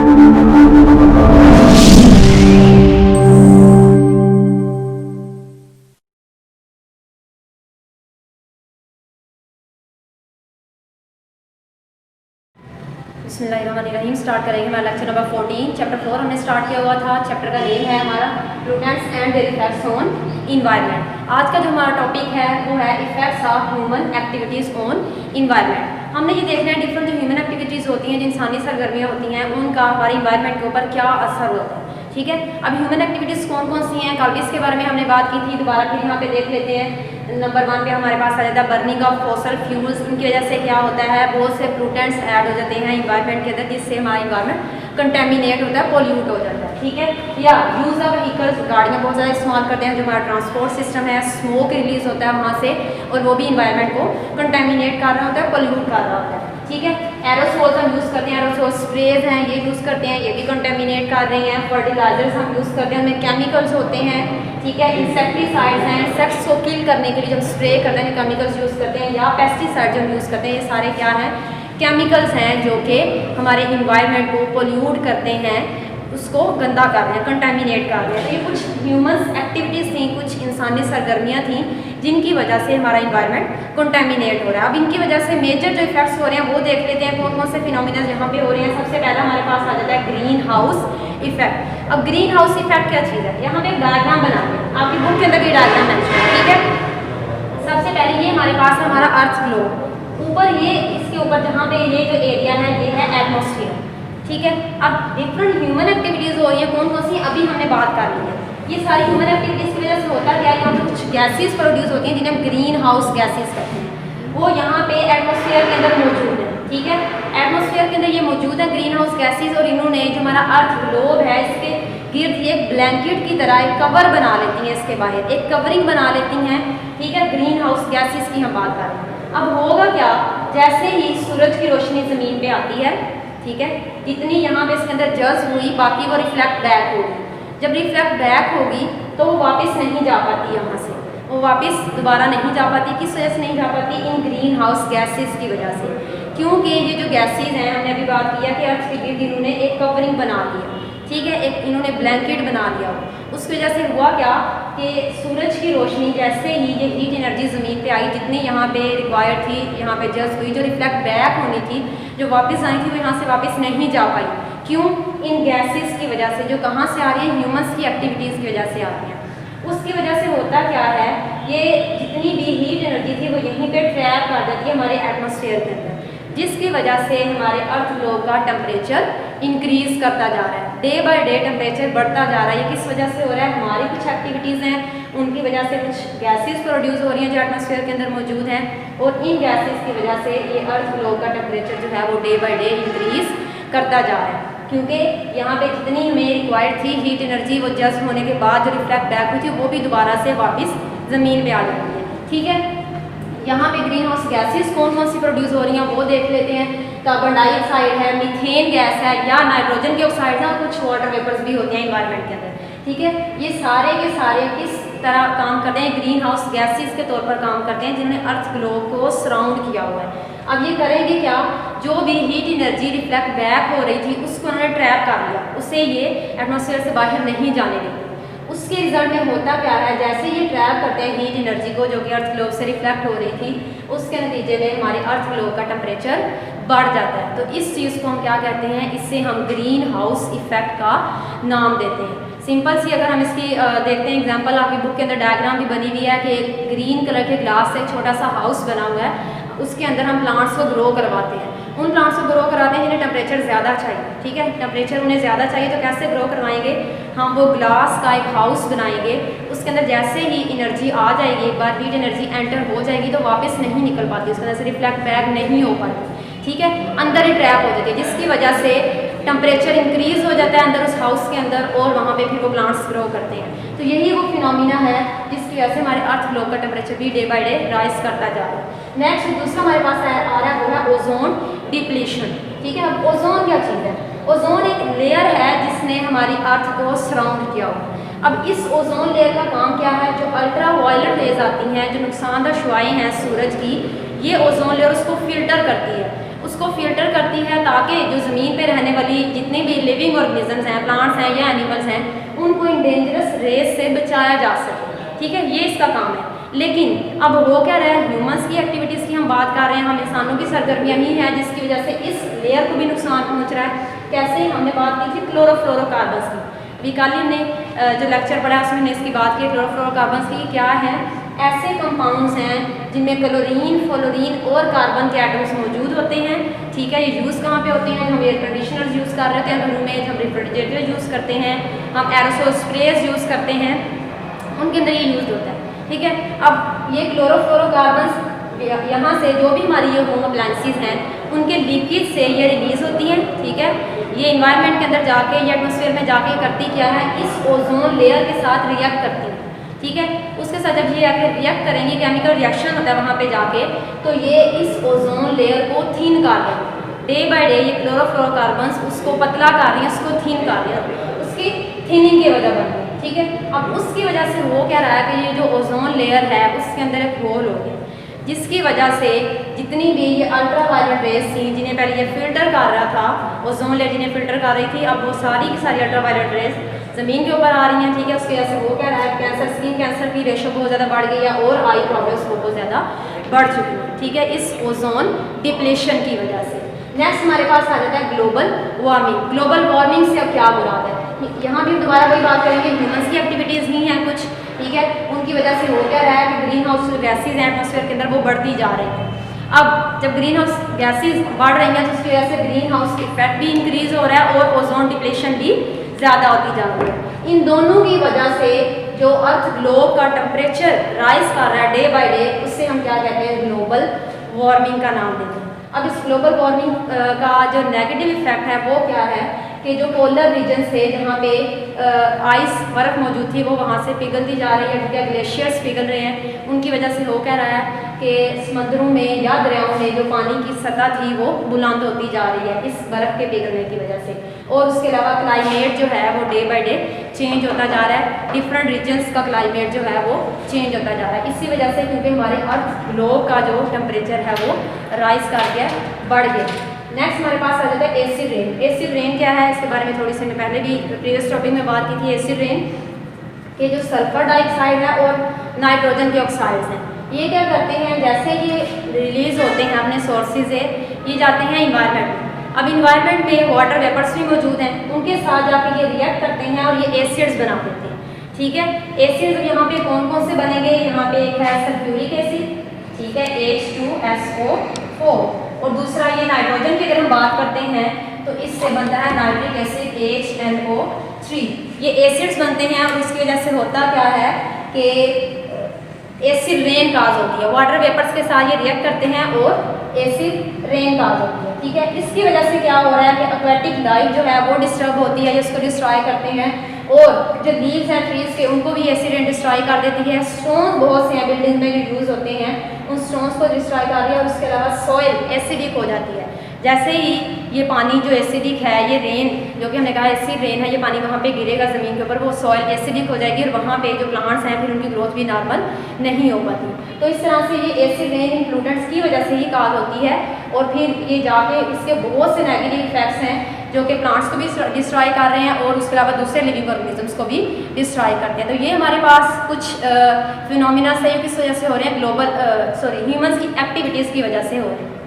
बिस्मिल्लाहिर्रहमानिर्रहीम। स्टार्ट करेंगे हमारा लेक्चर नंबर 14। चैप्टर 4 हमने स्टार्ट किया हुआ था। चैप्टर का नेम है हमारा pollutants and there effects on environment. आज का जो हमारा टॉपिक है वो है effects of human activities on environment. हमने ये देखना है डिफरेंट जो ह्यूमन एक्टिविटीज़ होती हैं, जो इंसानी सरगर्मियाँ होती हैं, उनका हमारे इन्वायरमेंट के ऊपर क्या असर होता है। ठीक है, अब ह्यूमन एक्टिविटीज़ कौन कौन सी हैं, कल इसके बारे में हमने बात की थी। दोबारा फिर यहाँ पे देख लेते हैं। नंबर 1 पे हमारे पास आ जाता है बर्निंग ऑफ फॉसल फ्यूल्स। इनकी वजह से क्या होता है, बहुत से पोल्यूटेंट्स ऐड हो जाते हैं इन्वायरमेंट के अंदर, जिससे हमारा इन्वायरमेंट कंटेमिनेट होता है, पोल्यूट हो जाता है। ठीक है, या यूज़ ऑफ व्हीकल्स, गाड़ियाँ बहुत ज़्यादा इस्तेमाल करते हैं, जो हमारा ट्रांसपोर्ट सिस्टम है, स्मोक रिलीज होता है वहाँ से, और वो भी इन्वायरमेंट को कंटेमिनेट कर रहा होता है, पोल्यूट कर रहा होता है। ठीक है, एरोसोल्स हम यूज़ करते हैं, एरोसोल स्प्रेज हैं ये यूज़ करते हैं, ये भी कंटेमिनेट कर रहे हैं। फर्टिलाइजर्स हम यूज़ करते हैं, उनमें केमिकल्स होते हैं। ठीक है, इंसेक्टिसाइड्स हैं, इंसेक्ट्स को किल करने के लिए जब स्प्रे करते हैं केमिकल्स यूज़ करते हैं, या पेस्टिसाइड जो यूज़ करते हैं, ये सारे क्या हैं, केमिकल्स हैं जो कि हमारे इन्वायरमेंट को पोल्यूट करते हैं, उसको गंदा कर रहे हैं, कंटेमिनेट कर रहे हैं। तो ये कुछ ह्यूमंस एक्टिविटीज़ थी, कुछ इंसानी सरगर्मियाँ थी, जिनकी वजह से हमारा इन्वायरमेंट कंटेमिनेट हो रहा है। अब इनकी वजह से मेजर जो इफेक्ट्स हो रहे हैं वो देख लेते हैं, कौन कौन से फिनोमिना यहाँ पे हो रहे हैं। सबसे पहला हमारे पास आ जाता है ग्रीन हाउस इफेक्ट। अब ग्रीन हाउस इफेक्ट क्या चीज़ है, यहाँ पे एक डायग्राम बना है, आपकी बुक के अंदर भी डायग्राम मेंशन है। ठीक है, सबसे पहले ये हमारे पास है हमारा अर्थ ग्लोब। ऊपर ये इसके ऊपर जहाँ पे ये जो एरिया है ये है एटमॉस्फेयर। ठीक है, अब डिफरेंट ह्यूमन एक्टिविटीज़ हो रही है, कौन कौन सी अभी हमने बात कर ली है। ये सारी ह्यूमन एक्टिविटीज़ की वजह से होता क्या है, यहाँ पे कुछ गैसेस प्रोड्यूस होती हैं जिन्हें हम ग्रीन हाउस गैसेस कहते हैं, वो यहाँ पे एटमॉस्फेयर के अंदर मौजूद है। ठीक है, एटमॉस्फेयर के अंदर ये मौजूद है ग्रीन हाउस गैसेस, और इन्होंने जो हमारा अर्थ ग्लोब है इसके गिर्द ये एक ब्लैंकेट की तरह एक कवर बना लेती हैं, इसके बाहर एक कवरिंग बना लेती हैं। ठीक है, ग्रीन हाउस गैसेस की हम बात कर रहे हैं। अब होगा क्या, जैसे ही सूरज की रोशनी ज़मीन पे आती है, ठीक है, जितनी यहाँ पे इसके अंदर जज्ब हुई, बाकी वो रिफ्लेक्ट बैक होगी। जब रिफ्लेक्ट बैक होगी तो वो वापस नहीं जा पाती, यहाँ से वो वापस दोबारा नहीं जा पाती। किस वजह से नहीं जा पाती, इन ग्रीन हाउस गैसेस की वजह से। क्योंकि ये जो गैसेस हैं, हमने अभी बात किया कि अर्थ के गिर्द इन्होंने एक कवरिंग बना लिया। ठीक है, एक इन्होंने ब्लैंकेट बना लिया। उसकी वजह से हुआ क्या कि सूरज की रोशनी जैसे ही ये हीट एनर्जी ज़मीन पे आई, जितनी यहाँ पे रिक्वायर्ड थी, यहाँ पे जस्ट हुई, जो रिफ्लेक्ट बैक होनी थी, जो वापस आई थी, वो यहाँ से वापस नहीं जा पाई। क्यों, इन गैसेस की वजह से, जो कहाँ से आ रही है, ह्यूमंस की एक्टिविटीज़ की वजह से आ रही हैं। उसकी वजह से होता क्या है, ये जितनी भी हीट एनर्जी थी वो यहीं पे ट्रैप कर देती है हमारे एटमॉस्फेयर के अंदर, जिसकी वजह से हमारे अर्थ ग्लोब का टेम्परेचर इंक्रीज करता जा रहा है। डे बाय डे टेम्परेचर बढ़ता जा रहा है। ये किस वजह से हो रहा है, हमारी कुछ एक्टिविटीज़ हैं, उनकी वजह से कुछ गैसेस प्रोड्यूस हो रही हैं जो एटमॉस्फेयर के अंदर मौजूद हैं, और इन गैसेस की वजह से ये अर्थ ग्लोब का टेम्परेचर जो है वो डे बाय डे इंक्रीज करता जा रहा है। क्योंकि यहाँ पे जितनी हमें रिक्वायर्ड थी हीट एनर्जी, वो जज्ब होने के बाद जो रिफ्लेक्ट बैक हुई थी, वो भी दोबारा से वापस ज़मीन पे आ जाती है। ठीक है, यहाँ पे ग्रीन हाउस गैसेस कौन कौन सी प्रोड्यूस हो रही हैं वो देख लेते हैं। कार्बन डाइऑक्साइड है, मीथेन गैस है, या नाइट्रोजन के ऑक्साइड हैं, कुछ वाटर वेपर्स भी होते हैं इन्वायरमेंट के अंदर। ठीक है, ये सारे के सारे किस तरह काम करते हैं, ग्रीन हाउस गैसेस के तौर पर काम करते हैं, जिन्होंने अर्थ ग्लोब को सराउंड किया हुआ है। अब ये करेंगे क्या, जो भी हीट एनर्जी रिफ्लेक्ट बैक हो रही थी उसको उन्होंने ट्रैप कर लिया, उसे ये एटमॉस्फेयर से बाहर नहीं जाने देते। उसके रिजल्ट में होता क्या है, जैसे ये ट्रैप करते हैं हीट एनर्जी को जो कि अर्थ ग्लोब से रिफ्लेक्ट हो रही थी, उसके नतीजे में हमारे अर्थ ग्लोब का टेम्परेचर बढ़ जाता है। तो इस चीज़ को हम क्या कहते हैं, इससे हम ग्रीन हाउस इफेक्ट का नाम देते हैं। सिंपल सी अगर हम इसकी देखते हैं एग्जांपल, आपकी बुक के अंदर डायग्राम भी बनी हुई है कि ग्रीन कलर के ग्लास से एक छोटा सा हाउस बना हुआ है, उसके अंदर हम प्लांट्स को ग्रो करवाते हैं। उन प्लांट्स को ग्रो कराते हैं जिन्हें टेम्परेचर ज़्यादा चाहिए। ठीक है, टेम्परेचर उन्हें ज़्यादा चाहिए, तो कैसे ग्रो करवाएंगे, हम वो ग्लास का एक हाउस बनाएंगे, उसके अंदर जैसे ही एनर्जी आ जाएगी, एक बार हीट एनर्जी एंटर हो जाएगी तो वापस नहीं निकल पाती, उसके अंदर से रिफ्लेक्ट बैक नहीं हो पाती। ठीक है, अंदर ही ट्रैप हो जाती है, जिसकी वजह से टेम्परेचर इंक्रीज हो जाता है अंदर उस हाउस के अंदर, और वहाँ पे फिर वो प्लांट्स ग्रो करते हैं। तो यही वो फिनोमिना है जिसकी वजह से हमारे अर्थ ग्लोब का टेम्परेचर भी डे बाय डे राइज करता जा रहा है। नेक्स्ट दूसरा हमारे पास आ रहा है वो है ओजोन डिप्लीशन। ठीक है, अब ओजोन क्या चीज़ है, ओजोन एक लेयर है जिसने हमारी अर्थ को सराउंड किया हुआ। अब इस ओजोन लेयर का काम क्या है, जो अल्ट्रा वायलेट रेज आती हैं, जो नुकसानदा शुआएँ हैं सूरज की, ये ओजोन लेयर उसको फिल्टर करती है, उसको उसको फिल्टर करती है ताकि जो ज़मीन पे रहने वाली जितने भी लिविंग ऑर्गेनिजम्स हैं, प्लांट्स हैं या एनिमल्स हैं, उनको इन डेंजरस रेस से बचाया जा सके। ठीक है, ये इसका काम है। लेकिन अब हो क्या रहा है, ह्यूमंस की एक्टिविटीज़ की हम बात कर रहे हैं, हम इंसानों की सरगर्मियाँ ही हैं जिसकी वजह से इस लेयर को भी नुकसान पहुँच रहा है। कैसे, हमने बात की थी क्लोरोफ्लोरोकार्बन्स की, अभी कल ही हमने जो लेक्चर पढ़ा है उसमें हमने इसकी बात की क्लोरोफ्लोरोकार्बन्स की। क्या है, ऐसे कंपाउंड्स हैं जिनमें क्लोरीन, फ्लोरीन और कार्बन के एटम्स मौजूद होते हैं। ठीक है, ये यूज़ कहाँ पे होते हैं, हम एयर कंडीशनर्स यूज़ कर रहे हैं घरों में, हम रेफ्रिजरेटर यूज़ करते हैं, हम एरोसोल स्प्रेज यूज़ करते हैं, उनके अंदर ये यूज़ होता है। ठीक है, अब ये क्लोरोफ्लोरोकार्बन्स यहाँ से जो भी हमारी ये होम अप्लायंसेस हैं उनके लीकेज से ये रिलीज़ होती हैं। ठीक है, ये इन्वायरमेंट के अंदर जाके, ये एटमॉस्फेयर में जाके करती क्या है, इस ओजोन लेयर के साथ रिएक्ट करती है। ठीक है, उसके साथ जब ये आके रिएक्ट करेंगी, केमिकल रिएक्शन होता है वहाँ पे जाके, तो ये इस ओजोन लेयर को थिन कर रहे हैं। डे बाय डे ये क्लोरोफ्लोरोकार्बन्स उसको पतला कर रही हैं, उसको थिन कर रही हैं, उसकी थिनिंग की वजह बन रही है। ठीक है, अब उसकी वजह से हो क्या रहा है कि ये जो ओजोन लेयर है उसके अंदर एक होल हो गया, जिसकी वजह से जितनी भी ये अल्ट्रा वायलेट रेज थी जिन्हें पहले ये फिल्टर कर रहा था, ओजोन लेयर जिन्हें फिल्टर कर रही थी, अब वो सारी की सारी अल्ट्रा वायलेट रेज ज़मीन के ऊपर आ रही हैं। ठीक है, उसकी वजह से वो क्या रहा है, कैंसर, स्किन कैंसर की रेशो बहुत ज़्यादा बढ़ गई है और आई प्रॉब्लम्स बहुत ज़्यादा बढ़ चुकी है। ठीक है, इस ओजोन डिप्लेशन की वजह से। नेक्स्ट हमारे पास आ जाता है ग्लोबल वार्मिंग। ग्लोबल वार्मिंग से अब क्या मुराद है, यहाँ भी दोबारा वही बात करेंगे, ह्यूमन्स की एक्टिविटीज़ ही हैं कुछ। ठीक है, उनकी वजह से हो क्या रहा है कि ग्रीन हाउस गैसेज हैं एटमॉस्फेयर के अंदर, वो बढ़ती जा रही हैं। अब जब ग्रीन हाउस गैसेज बढ़ रही हैं तो उसकी वजह से ग्रीन हाउस इफेक्ट भी इंक्रीज हो रहा है और ओजोन डिप्लेशन भी ज़्यादा होती जा रही है। इन दोनों की वजह से जो अर्थ ग्लोब का टेम्परेचर राइज कर रहा है डे बाय डे, उससे हम क्या कहते हैं, ग्लोबल वार्मिंग का नाम देते हैं। अब इस ग्लोबल वार्मिंग का जो नेगेटिव इफेक्ट है वो क्या है कि जो पोलर रीजन से जहाँ पे आइस बर्फ़ मौजूद थी वो वहाँ से पिघलती जा रही है। ठीक है, ग्लेशियर्स पिघल रहे हैं, उनकी वजह से हो क्या रहा है कि समुद्रों में या दरियाओं में जो पानी की सतह थी वो बुलंद होती जा रही है इस बर्फ़ के पिघलने की वजह से। और उसके अलावा क्लाइमेट जो है वो डे बाय डे चेंज होता जा रहा है, डिफरेंट रीजन्स का क्लाइमेट जो है वो चेंज होता जा रहा है इसी वजह से, क्योंकि हमारे अर्थ ग्लोब का जो टेम्परेचर है वो राइज कर गया, बढ़ गया। नेक्स्ट हमारे पास आ जाता है एसिड रेन। एसिड रेन क्या है, इसके बारे में थोड़ी सी पहले भी प्रीवियस टॉपिक में बात की थी। एसिड रेन के जो सल्फर डाइऑक्साइड है और नाइट्रोजन के ऑक्साइड्स हैं, ये क्या करते हैं, जैसे ये रिलीज होते हैं अपने सोर्सेज से, ये जाते हैं इन्वायरमेंट में। अब इन्वायरमेंट में वाटर वेपर्स भी मौजूद हैं, उनके साथ जाकर ये रिएक्ट करते हैं और ये एसिड्स बना देते हैं। ठीक है, एसिड्स यहाँ पे कौन कौन से बनेंगे, यहाँ पे एक है सल्फ्यूरिक एसिड, ठीक है, H2SO4, और दूसरा ये नाइट्रोजन की अगर हम बात करते हैं तो इससे बनता है नाइट्रिक एसिड HNO3। ये एसिड्स बनते हैं और इसकी वजह से होता क्या है कि एसिड रेन काज होती है, वाटर वेपर्स के साथ ये रिएक्ट करते हैं और एसिड रेन काज होती है। ठीक है, इसकी वजह से क्या हो रहा है कि एक्वेटिक लाइफ जो है वो डिस्टर्ब होती है, इसको डिस्ट्रॉय करते हैं, और जो लीव्स हैं ट्रीज के उनको भी एसिड रेन डिस्ट्रॉय कर देती है। स्टोन बहुत से हैं बिल्डिंग में जो यूज़ होते हैं, उन स्टोन्स को डिस्ट्रॉय कर रही है, और उसके अलावा सॉइल एसिडिक हो जाती है। जैसे ही ये पानी जो एसिडिक है, ये रेन जो कि हमने कहा एसिड रेन है, ये पानी वहाँ पे गिरेगा ज़मीन के ऊपर, वो सॉइल एसिडिक हो जाएगी और वहाँ पे जो प्लांट्स हैं फिर उनकी ग्रोथ भी नॉर्मल नहीं हो पाती। तो इस तरह से ये एसिड रेन इन पोल्यूटेंट्स की वजह से ही काज होती है, और फिर ये जाके इसके बहुत से नेगेटिव इफेक्ट्स हैं जो कि प्लांट्स को भी डिस्ट्रॉय कर रहे हैं और उसके अलावा दूसरे लिविंग ऑर्गेनिजम्स को भी डिस्ट्रॉय करते हैं। तो ये हमारे पास कुछ फिनोमिना है, किस वजह से हो रहे हैं, ह्यूमंस की एक्टिविटीज़ की वजह से हो रहे हैं।